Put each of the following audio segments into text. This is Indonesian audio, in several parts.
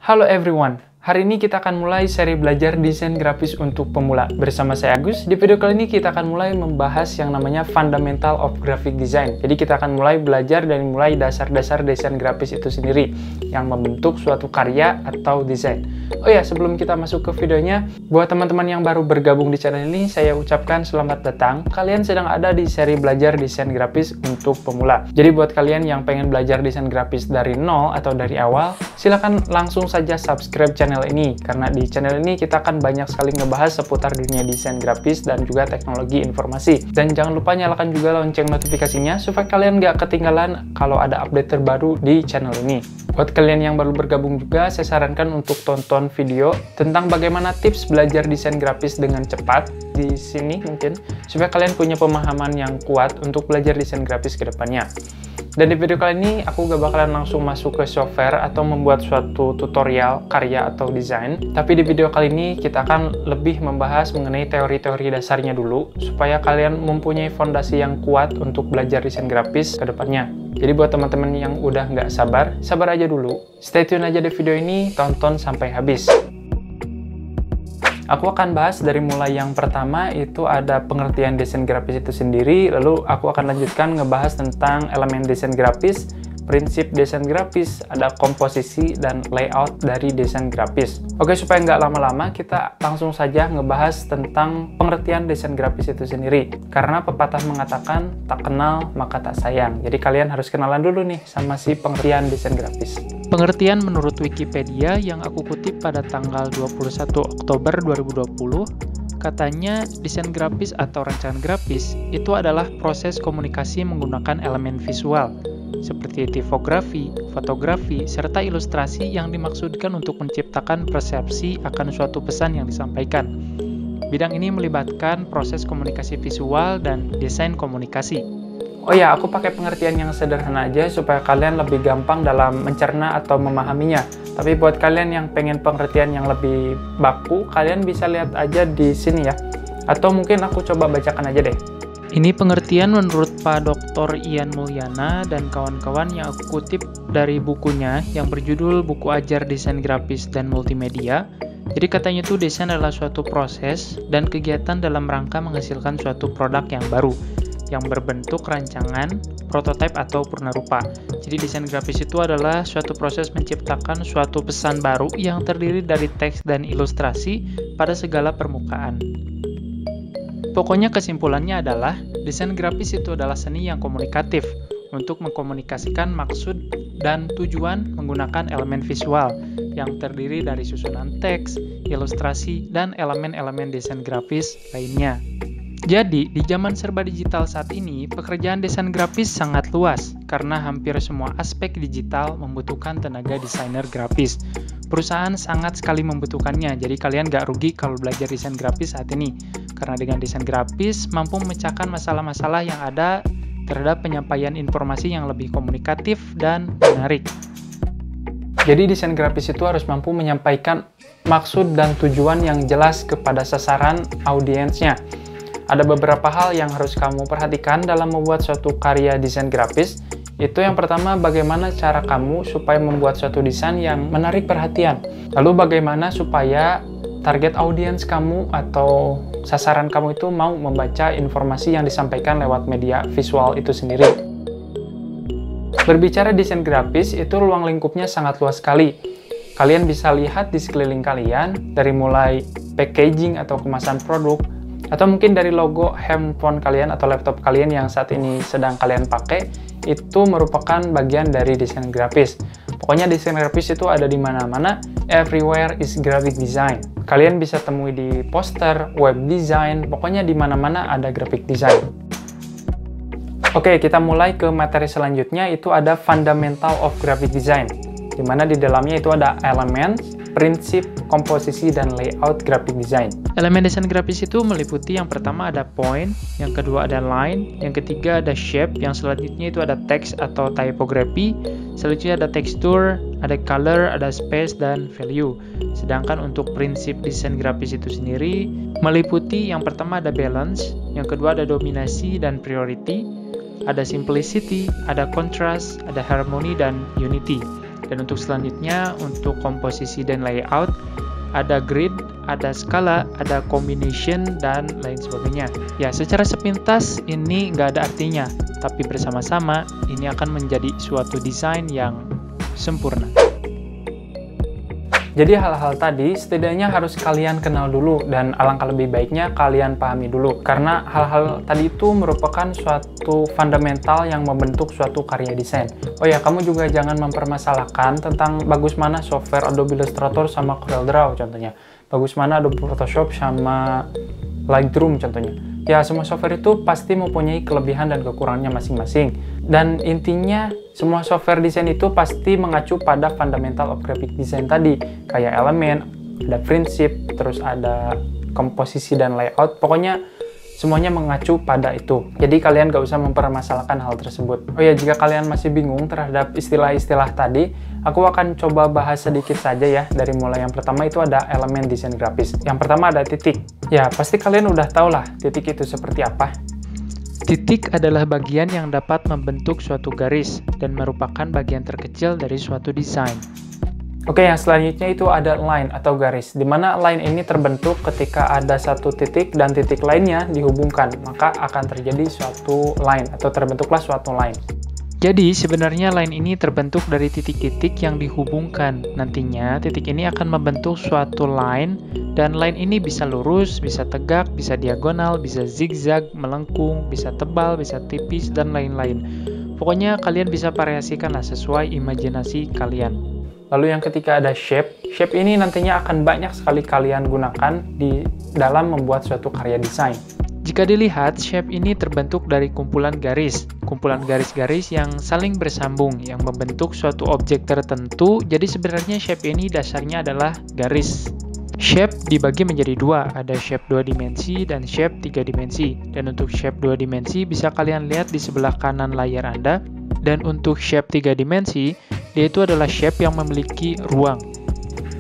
Halo everyone, hari ini kita akan mulai seri belajar desain grafis untuk pemula. Bersama saya Agus, di video kali ini kita akan mulai membahas yang namanya Fundamental of Graphic Design. Jadi kita akan mulai belajar dari mulai dasar-dasar desain grafis itu sendiri, yang membentuk suatu karya atau desain. Oh ya, sebelum kita masuk ke videonya, buat teman-teman yang baru bergabung di channel ini, saya ucapkan selamat datang. Kalian sedang ada di seri belajar desain grafis untuk pemula. Jadi buat kalian yang pengen belajar desain grafis dari nol atau dari awal, silakan langsung saja subscribe channel ini, karena di channel ini kita akan banyak sekali ngebahas seputar dunia desain grafis dan juga teknologi informasi. Dan jangan lupa nyalakan juga lonceng notifikasinya supaya kalian nggak ketinggalan kalau ada update terbaru di channel ini. Buat kalian yang baru bergabung juga, saya sarankan untuk tonton video tentang bagaimana tips belajar desain grafis dengan cepat di sini mungkin, supaya kalian punya pemahaman yang kuat untuk belajar desain grafis ke depannya. Dan di video kali ini, aku gak bakalan langsung masuk ke software atau membuat suatu tutorial, karya, atau desain. Tapi di video kali ini, kita akan lebih membahas mengenai teori-teori dasarnya dulu, supaya kalian mempunyai fondasi yang kuat untuk belajar desain grafis ke depannya. Jadi buat teman-teman yang udah nggak sabar, sabar aja dulu. Stay tune aja di video ini, tonton sampai habis. Aku akan bahas dari mulai yang pertama, itu ada pengertian desain grafis itu sendiri, lalu aku akan lanjutkan ngebahas tentang elemen desain grafis, prinsip desain grafis, ada komposisi dan layout dari desain grafis. Oke, supaya nggak lama-lama, kita langsung saja ngebahas tentang pengertian desain grafis itu sendiri. Karena pepatah mengatakan, tak kenal maka tak sayang. Jadi kalian harus kenalan dulu nih sama si pengertian desain grafis. Pengertian menurut Wikipedia yang aku kutip pada tanggal 21 Oktober 2020, katanya desain grafis atau rancangan grafis itu adalah proses komunikasi menggunakan elemen visual, seperti tipografi, fotografi, serta ilustrasi yang dimaksudkan untuk menciptakan persepsi akan suatu pesan yang disampaikan. Bidang ini melibatkan proses komunikasi visual dan desain komunikasi. Oh ya, aku pakai pengertian yang sederhana aja supaya kalian lebih gampang dalam mencerna atau memahaminya. Tapi buat kalian yang pengen pengertian yang lebih baku, kalian bisa lihat aja di sini ya. Atau mungkin aku coba bacakan aja deh. Ini pengertian menurut Pak Dr. Ian Mulyana dan kawan-kawan yang aku kutip dari bukunya yang berjudul Buku Ajar Desain Grafis dan Multimedia. Jadi katanya tuh desain adalah suatu proses dan kegiatan dalam rangka menghasilkan suatu produk yang baru, yang berbentuk rancangan, prototipe, atau purnarupa. Jadi desain grafis itu adalah suatu proses menciptakan suatu pesan baru yang terdiri dari teks dan ilustrasi pada segala permukaan. Pokoknya kesimpulannya adalah, desain grafis itu adalah seni yang komunikatif untuk mengkomunikasikan maksud dan tujuan menggunakan elemen visual yang terdiri dari susunan teks, ilustrasi, dan elemen-elemen desain grafis lainnya. Jadi, di zaman serba digital saat ini, pekerjaan desain grafis sangat luas karena hampir semua aspek digital membutuhkan tenaga desainer grafis. Perusahaan sangat sekali membutuhkannya, jadi kalian gak rugi kalau belajar desain grafis saat ini. Karena dengan desain grafis, mampu memecahkan masalah-masalah yang ada terhadap penyampaian informasi yang lebih komunikatif dan menarik. Jadi desain grafis itu harus mampu menyampaikan maksud dan tujuan yang jelas kepada sasaran audiensnya. Ada beberapa hal yang harus kamu perhatikan dalam membuat suatu karya desain grafis. Itu yang pertama, bagaimana cara kamu supaya membuat suatu desain yang menarik perhatian. Lalu bagaimana supaya target audiens kamu atau sasaran kamu itu mau membaca informasi yang disampaikan lewat media visual itu sendiri. Berbicara desain grafis, itu ruang lingkupnya sangat luas sekali. Kalian bisa lihat di sekeliling kalian, dari mulai packaging atau kemasan produk, atau mungkin dari logo handphone kalian atau laptop kalian yang saat ini sedang kalian pakai, itu merupakan bagian dari desain grafis. Pokoknya desain grafis itu ada di mana-mana, everywhere is graphic design. Kalian bisa temui di poster, web design, pokoknya di mana-mana ada graphic design. Oke, kita mulai ke materi selanjutnya, itu ada Fundamental of Graphic Design, di mana di dalamnya itu ada elemen, prinsip, komposisi, dan layout graphic design. Elemen desain grafis itu meliputi yang pertama ada point, yang kedua ada line, yang ketiga ada shape, yang selanjutnya itu ada text atau typography, selanjutnya ada tekstur, ada color, ada space, dan value. Sedangkan untuk prinsip desain grafis itu sendiri meliputi yang pertama ada balance, yang kedua ada dominasi dan priority, ada simplicity, ada contrast, ada harmony, dan unity. Dan untuk selanjutnya, untuk komposisi dan layout, ada grid, ada skala, ada combination, dan lain sebagainya. Ya, secara sepintas ini nggak ada artinya, tapi bersama-sama ini akan menjadi suatu desain yang sempurna. Jadi hal-hal tadi setidaknya harus kalian kenal dulu dan alangkah lebih baiknya kalian pahami dulu. Karena hal-hal tadi itu merupakan suatu fundamental yang membentuk suatu karya desain. Oh ya, kamu juga jangan mempermasalahkan tentang bagus mana software Adobe Illustrator sama CorelDRAW contohnya. Bagus mana Adobe Photoshop sama Lightroom contohnya. Ya, semua software itu pasti mempunyai kelebihan dan kekurangannya masing-masing. Dan intinya, semua software desain itu pasti mengacu pada fundamental of graphic design tadi. Kayak elemen, ada prinsip, terus ada komposisi dan layout. Pokoknya semuanya mengacu pada itu. Jadi kalian gak usah mempermasalahkan hal tersebut. Oh ya, jika kalian masih bingung terhadap istilah-istilah tadi, aku akan coba bahas sedikit saja ya. Dari mulai yang pertama itu ada elemen desain grafis. Yang pertama ada titik. Ya, pasti kalian udah tahu lah titik itu seperti apa. Titik adalah bagian yang dapat membentuk suatu garis dan merupakan bagian terkecil dari suatu desain. Oke, yang selanjutnya itu ada line atau garis, di mana line ini terbentuk ketika ada satu titik dan titik lainnya dihubungkan, maka akan terjadi suatu line atau terbentuklah suatu line. Jadi sebenarnya line ini terbentuk dari titik-titik yang dihubungkan. Nantinya titik ini akan membentuk suatu line, dan line ini bisa lurus, bisa tegak, bisa diagonal, bisa zigzag, melengkung, bisa tebal, bisa tipis, dan lain-lain. Pokoknya kalian bisa variasikanlah sesuai imajinasi kalian. Lalu yang ketiga ada shape. Shape ini nantinya akan banyak sekali kalian gunakan di dalam membuat suatu karya desain. Jika dilihat, shape ini terbentuk dari kumpulan garis-garis yang saling bersambung, yang membentuk suatu objek tertentu. Jadi sebenarnya shape ini dasarnya adalah garis. Shape dibagi menjadi dua, ada shape 2 dimensi dan shape 3 dimensi. Dan untuk shape 2 dimensi bisa kalian lihat di sebelah kanan layar Anda. Dan untuk shape 3 dimensi, dia itu adalah shape yang memiliki ruang.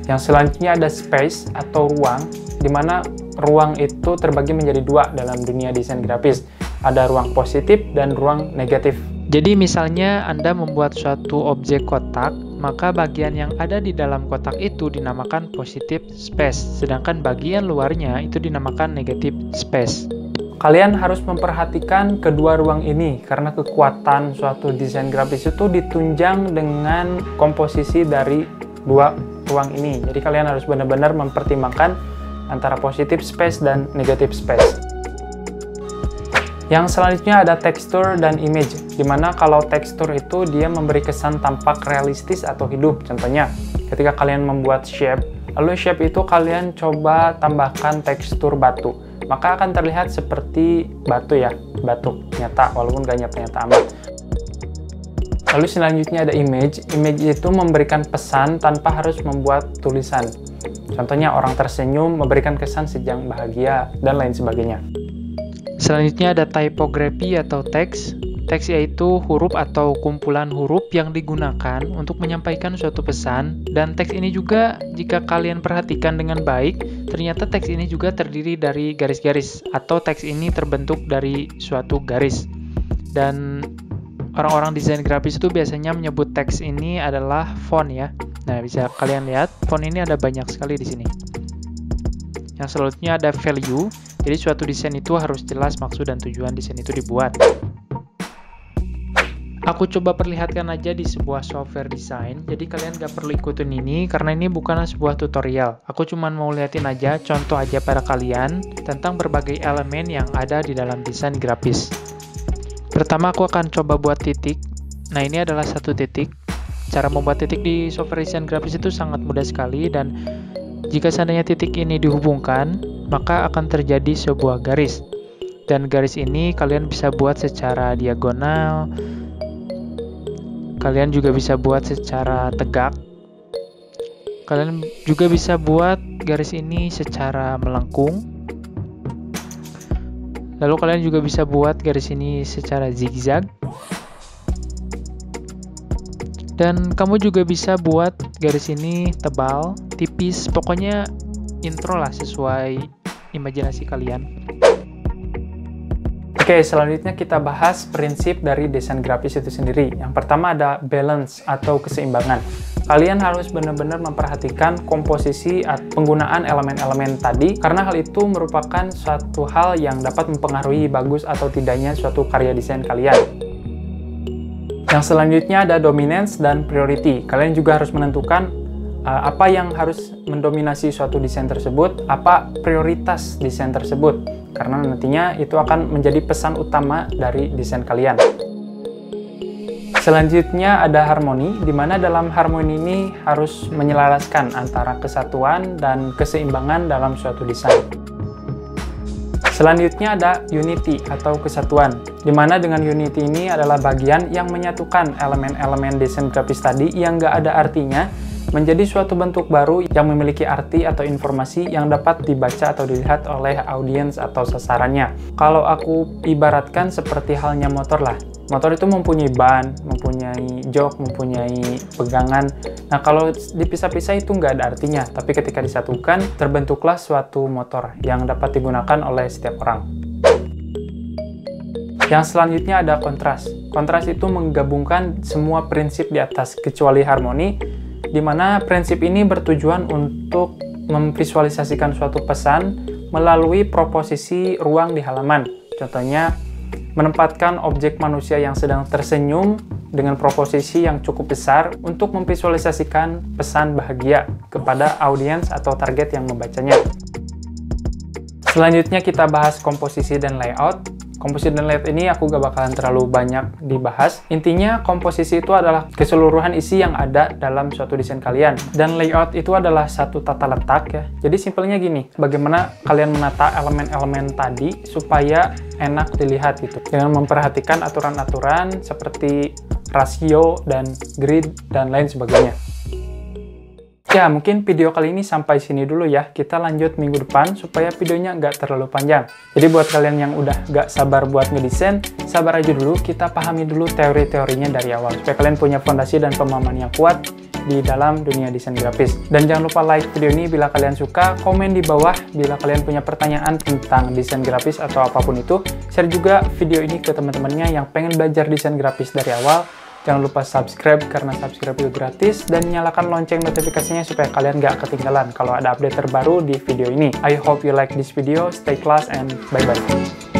Yang selanjutnya ada space atau ruang, di mana ruang itu terbagi menjadi dua dalam dunia desain grafis. Ada ruang positif dan ruang negatif. Jadi misalnya Anda membuat suatu objek kotak, maka bagian yang ada di dalam kotak itu dinamakan positive space, sedangkan bagian luarnya itu dinamakan negative space. Kalian harus memperhatikan kedua ruang ini, karena kekuatan suatu desain grafis itu ditunjang dengan komposisi dari dua ruang ini. Jadi kalian harus benar-benar mempertimbangkan antara positive space dan negative space. Yang selanjutnya ada tekstur dan image, dimana kalau tekstur itu dia memberi kesan tampak realistis atau hidup. Contohnya, ketika kalian membuat shape, lalu shape itu kalian coba tambahkan tekstur batu, maka akan terlihat seperti batu ya, batu nyata, walaupun gak nyata-nyata amat. Lalu selanjutnya ada image. Image itu memberikan pesan tanpa harus membuat tulisan. Contohnya orang tersenyum memberikan kesan sedang bahagia, dan lain sebagainya. Selanjutnya ada typography atau teks. Teks yaitu huruf atau kumpulan huruf yang digunakan untuk menyampaikan suatu pesan. Dan teks ini juga jika kalian perhatikan dengan baik, ternyata teks ini juga terdiri dari garis-garis, atau teks ini terbentuk dari suatu garis. Dan orang-orang desain grafis itu biasanya menyebut teks ini adalah font ya. Nah, bisa kalian lihat, font ini ada banyak sekali di sini. Yang selanjutnya ada value. Jadi suatu desain itu harus jelas maksud dan tujuan desain itu dibuat. Aku coba perlihatkan aja di sebuah software desain. Jadi kalian gak perlu ikutin ini karena ini bukanlah sebuah tutorial. Aku cuma mau liatin aja, contoh aja pada kalian tentang berbagai elemen yang ada di dalam desain grafis. Pertama aku akan coba buat titik. Nah, ini adalah satu titik. Cara membuat titik di software desain grafis itu sangat mudah sekali, dan jika seandainya titik ini dihubungkan, maka akan terjadi sebuah garis. Dan garis ini kalian bisa buat secara diagonal, kalian juga bisa buat secara tegak, kalian juga bisa buat garis ini secara melengkung, lalu kalian juga bisa buat garis ini secara zigzag. Dan kamu juga bisa buat garis ini tebal, tipis, pokoknya intro lah sesuai imajinasi kalian. Oke, selanjutnya kita bahas prinsip dari desain grafis itu sendiri. Yang pertama ada balance atau keseimbangan. kalian harus benar-benar memperhatikan komposisi penggunaan elemen-elemen tadi, karena hal itu merupakan suatu hal yang dapat mempengaruhi bagus atau tidaknya suatu karya desain kalian. Yang selanjutnya ada dominance dan priority. Kalian juga harus menentukan apa yang harus mendominasi suatu desain tersebut, apa prioritas desain tersebut, karena nantinya itu akan menjadi pesan utama dari desain kalian. Selanjutnya ada harmoni, di mana dalam harmoni ini harus menyelaraskan antara kesatuan dan keseimbangan dalam suatu desain. Selanjutnya ada unity atau kesatuan, di mana dengan unity ini adalah bagian yang menyatukan elemen-elemen desain grafis tadi yang nggak ada artinya menjadi suatu bentuk baru yang memiliki arti atau informasi yang dapat dibaca atau dilihat oleh audiens atau sasarannya. Kalau aku ibaratkan seperti halnya motor lah. Motor itu mempunyai ban, mempunyai jok, mempunyai pegangan. Nah, kalau dipisah-pisah itu nggak ada artinya, tapi ketika disatukan, terbentuklah suatu motor yang dapat digunakan oleh setiap orang. Yang selanjutnya ada kontras. Kontras itu menggabungkan semua prinsip di atas, kecuali harmoni, di mana prinsip ini bertujuan untuk memvisualisasikan suatu pesan melalui proposisi ruang di halaman. Contohnya, menempatkan objek manusia yang sedang tersenyum dengan proposisi yang cukup besar untuk memvisualisasikan pesan bahagia kepada audiens atau target yang membacanya. Selanjutnya kita bahas komposisi dan layout. Komposisi dan layout ini aku gak bakalan terlalu banyak dibahas. Intinya komposisi itu adalah keseluruhan isi yang ada dalam suatu desain kalian. Dan layout itu adalah satu tata letak ya. Jadi simpelnya gini, bagaimana kalian menata elemen-elemen tadi supaya enak dilihat gitu. Dengan memperhatikan aturan-aturan seperti rasio dan grid dan lain sebagainya. Ya, mungkin video kali ini sampai sini dulu ya. Kita lanjut minggu depan supaya videonya nggak terlalu panjang. Jadi buat kalian yang udah nggak sabar buat ngedesain, sabar aja dulu, kita pahami dulu teori-teorinya dari awal. Supaya kalian punya fondasi dan pemahaman yang kuat di dalam dunia desain grafis. Dan jangan lupa like video ini bila kalian suka, komen di bawah bila kalian punya pertanyaan tentang desain grafis atau apapun itu. Share juga video ini ke teman-temannya yang pengen belajar desain grafis dari awal. Jangan lupa subscribe karena subscribe itu gratis dan nyalakan lonceng notifikasinya supaya kalian gak ketinggalan kalau ada update terbaru di video ini. I hope you like this video, stay class and bye-bye.